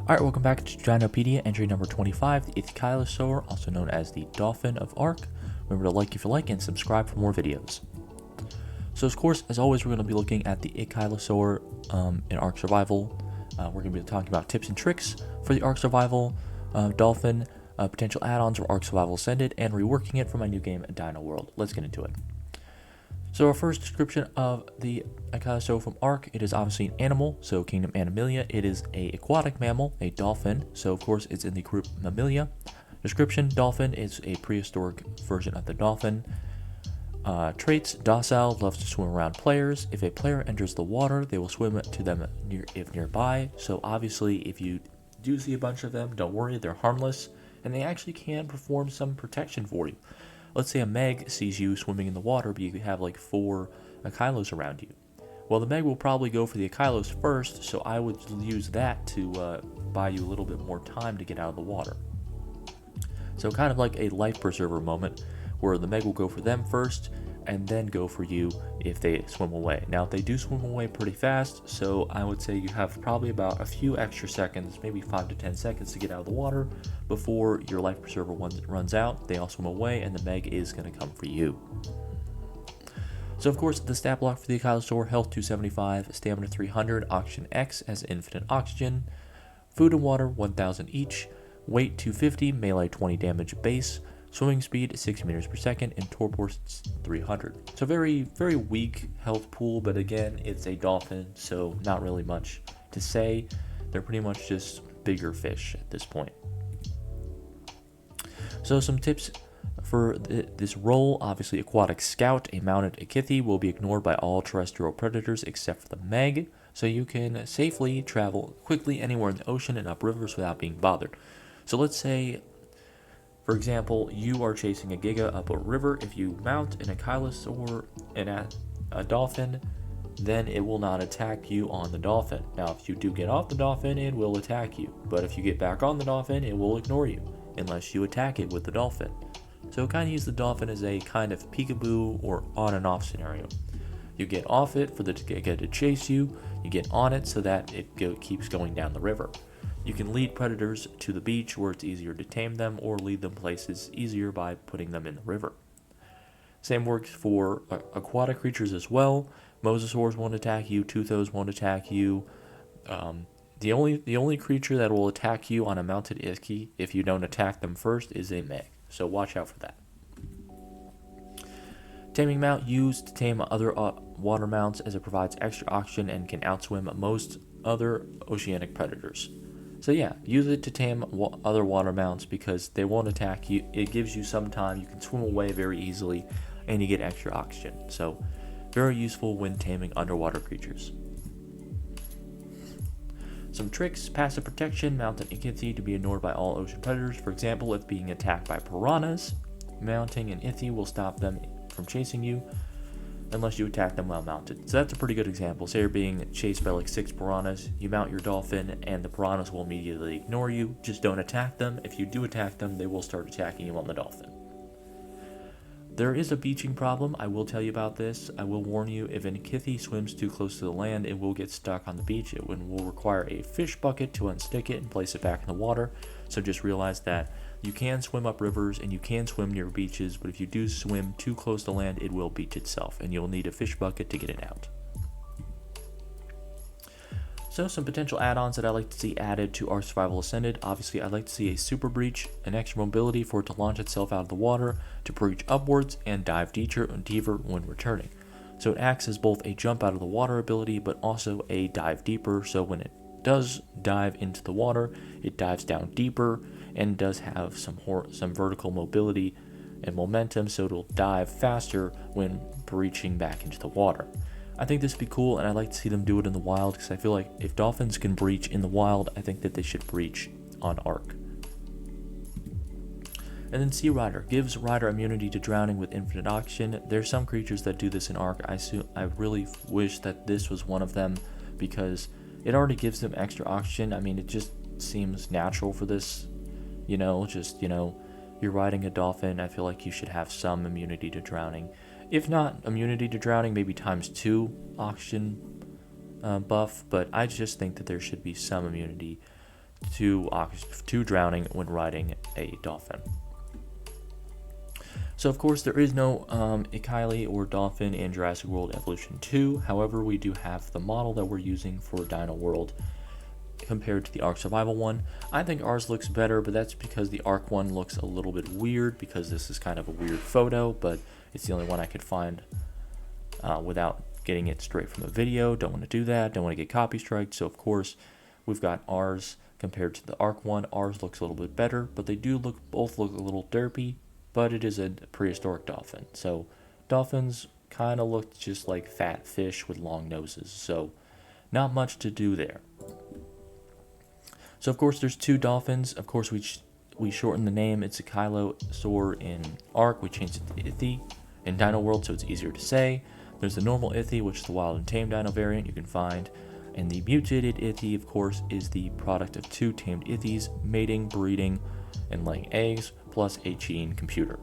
Alright, welcome back to Dinopedia, entry number 25, the Ichthyosaur, also known as the Dolphin of Ark. Remember to like if you like and subscribe for more videos. So of course, as always, we're going to be looking at the Ichthyosaur in Ark Survival. We're going to be talking about tips and tricks for the Ark Survival Dolphin, potential add-ons for Ark Survival Ascended, and reworking it for my new game, Dino World. Let's get into it. So our first description of the Ichthyosaur from Ark, it is obviously an animal, so Kingdom Animalia. It is a aquatic mammal, a dolphin, so of course it's in the group Mammalia. Description: dolphin is a prehistoric version of the dolphin. Traits: docile, loves to swim around players. If a player enters the water, they will swim to them if nearby. So obviously if you do see a bunch of them, don't worry, they're harmless, and they actually can perform some protection for you. Let's say a Meg sees you swimming in the water, but you have like 4 Ichthyosaurs around you. Well, the Meg will probably go for the Ichthyosaurs first, so I would use that to buy you a little bit more time to get out of the water. So kind of like a life preserver moment, where the Meg will go for them first, and then go for you if they swim away. Now, if they do swim away pretty fast, so I would say you have probably about a few extra seconds, maybe 5 to 10 seconds to get out of the water before your life preserver runs out. They all swim away, and the Meg is going to come for you. So, of course, the stat block for the Ichthyosaur: health 275, stamina 300, oxygen X as infinite oxygen, food and water 1000 each, weight 250, melee 20 damage base, swimming speed 60 meters per second, and torpor 300. So very, very weak health pool, but again, it's a dolphin, so not really much to say. They're pretty much just bigger fish at this point. So some tips for this role: obviously aquatic scout. A mounted Ichthy will be ignored by all terrestrial predators except for the Meg, so you can safely travel quickly anywhere in the ocean and up rivers without being bothered. So let's say, for example, you are chasing a Giga up a river. If you mount an Ichthyosaur and a dolphin, then it will not attack you on the dolphin. Now, if you do get off the dolphin, it will attack you. But if you get back on the dolphin, it will ignore you, unless you attack it with the dolphin. So kind of use the dolphin as a kind of peekaboo or on and off scenario. You get off it for the Giga to chase you, you get on it so that it keeps going down the river. You can lead predators to the beach where it's easier to tame them, or lead them places easier by putting them in the river. Same works for aquatic creatures as well. Mosasaurs won't attack you, Teuthos won't attack you. The only creature that will attack you on a mounted Ichthy if you don't attack them first is a Meg, so watch out for that. Taming mount used to tame other water mounts, as it provides extra oxygen and can outswim most other oceanic predators. So yeah, use it to tame other water mounts because they won't attack you. It gives you some time. You can swim away very easily, and you get extra oxygen. So very useful when taming underwater creatures. Some tricks: passive protection. Mount an Ichthy to be ignored by all ocean predators. For example, if being attacked by piranhas, mounting an Ichthy will stop them from chasing you unless you attack them while mounted. So that's a pretty good example. Say you're being chased by like 6 piranhas, you mount your dolphin, and the piranhas will immediately ignore you. Just don't attack them. If you do attack them, they will start attacking you on the dolphin. There is a beaching problem. I will tell you about this. I will warn you, if an Ichthy swims too close to the land, it will get stuck on the beach. It will require a fish bucket to unstick it and place it back in the water. So just realize that you can swim up rivers and you can swim near beaches, but if you do swim too close to land, it will beach itself, and you'll need a fish bucket to get it out. So some potential add-ons that I like to see added to Ark Survival Ascended: obviously I'd like to see a super breach, an extra mobility for it to launch itself out of the water, to breach upwards, and dive deeper when returning. So it acts as both a jump out of the water ability, but also a dive deeper, so when it does dive into the water, it dives down deeper and does have some vertical mobility and momentum, so it'll dive faster when breaching back into the water. I think this would be cool, and I'd like to see them do it in the wild, because I feel like if dolphins can breach in the wild, I think that they should breach on Ark. And then Sea Rider gives Rider immunity to drowning with infinite oxygen. There's some creatures that do this in Ark. I really wish that this was one of them, because it already gives them extra oxygen. I mean, it just seems natural for this. You're riding a dolphin. I feel like you should have some immunity to drowning. If not immunity to drowning, maybe ×2 oxygen buff, but I just think that there should be some immunity to drowning when riding a dolphin. So of course there is no Ichthy or Dolphin in Jurassic World Evolution 2, however we do have the model that we're using for Dino World compared to the Ark Survival one. I think ours looks better, but that's because the Ark one looks a little bit weird because this is kind of a weird photo, but it's the only one I could find without getting it straight from a video. Don't want to do that, don't want to get copy striked, so of course we've got ours compared to the Ark one. Ours looks a little bit better, but they do both look a little derpy, but it is a prehistoric dolphin. So dolphins kind of look just like fat fish with long noses, so not much to do there. So of course there's two dolphins. Of course we shortened the name. It's Ichthyosaur in Ark. We changed it to Ichthy in Dino World so it's easier to say. There's the normal Ichthy, which is the wild and tame dino variant you can find. And the mutated Ichthy, of course, is the product of two tamed Ichthy's mating, breeding, and laying eggs, plus a cheating computer.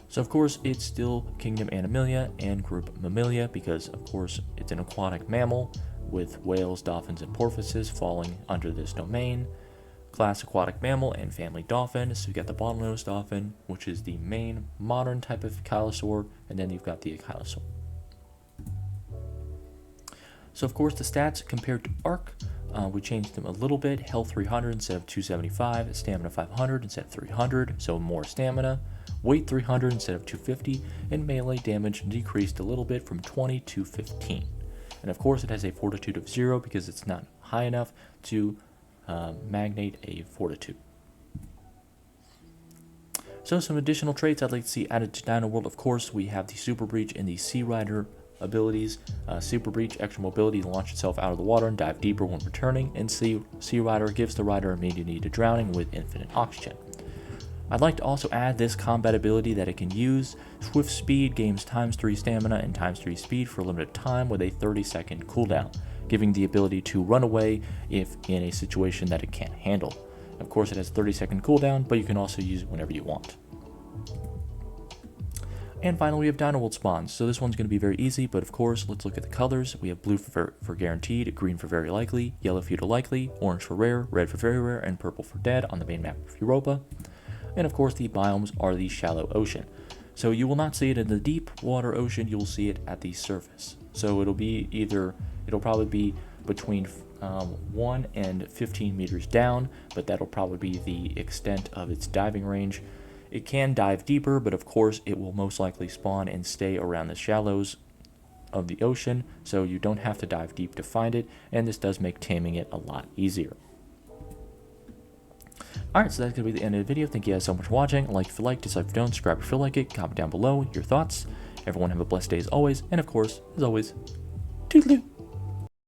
So of course it's still Kingdom Animalia and Group Mammalia because of course it's an aquatic mammal with whales, dolphins, and porpoises falling under this domain. Class aquatic mammal and family dolphin. So you've got the bottlenose dolphin, which is the main modern type of Ichthyosaur, and then you've got the Ichthyosaur. So of course the stats compared to Ark, we changed them a little bit. Health 300 instead of 275, stamina 500 instead of 300, so more stamina. Weight 300 instead of 250, and melee damage decreased a little bit from 20 to 15. And of course it has a fortitude of 0 because it's not high enough to magnate a fortitude. So some additional traits I'd like to see added to Dino World. Of course we have the Super Breach and the Sea Rider abilities. Super Breach, extra mobility to launch itself out of the water and dive deeper when returning, and Sea Rider gives the rider immunity to drowning with infinite oxygen. I'd like to also add this combat ability that it can use. Swift Speed gains ×3 stamina and ×3 speed for a limited time with a 30-second cooldown, giving the ability to run away if in a situation that it can't handle. Of course it has a 30-second cooldown, but you can also use it whenever you want. And finally we have Dino World spawns. So this one's going to be very easy, but of course let's look at the colors. We have blue for guaranteed, green for very likely, yellow feudal likely, orange for rare, red for very rare, and purple for dead on the main map of Europa. And of course the biomes are the shallow ocean. So you will not see it in the deep water ocean, you will see it at the surface. So it'll probably be between 1 and 15 meters down, but that'll probably be the extent of its diving range. It can dive deeper, but of course it will most likely spawn and stay around the shallows of the ocean, so you don't have to dive deep to find it, and this does make taming it a lot easier. Alright, so that's going to be the end of the video. Thank you guys so much for watching. Like if you like, dislike if you don't, subscribe if you feel like it, comment down below your thoughts. Everyone have a blessed day as always, and of course, as always, toodaloo!